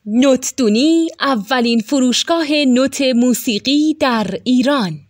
نوتدونی اولین فروشگاه نوت موسیقی در ایران.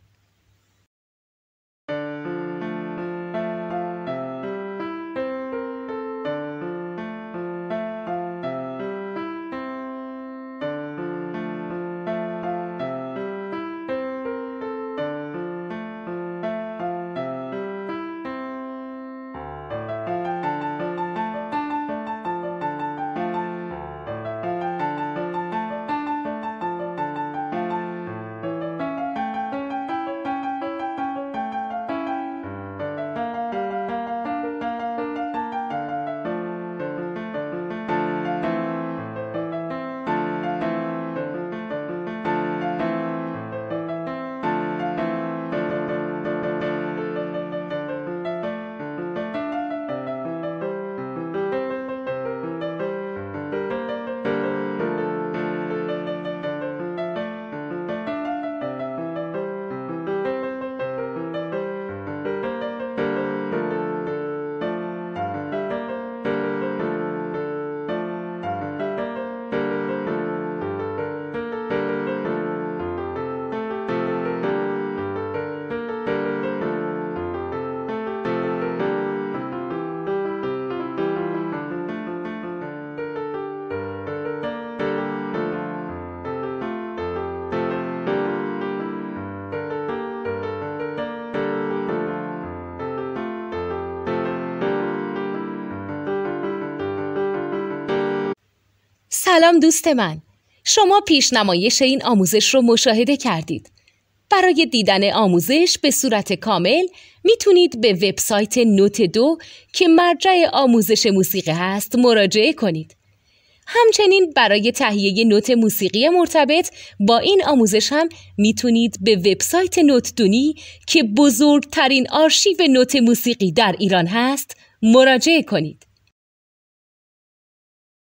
سلام دوست من، شما پیشنمایش این آموزش رو مشاهده کردید. برای دیدن آموزش به صورت کامل میتونید به وبسایت نوت 2 که مرجع آموزش موسیقی هست مراجعه کنید. همچنین برای تهیه نوت موسیقی مرتبط با این آموزش هم میتونید به وبسایت نوتدونی که بزرگترین آرشیو نوت موسیقی در ایران هست مراجعه کنید.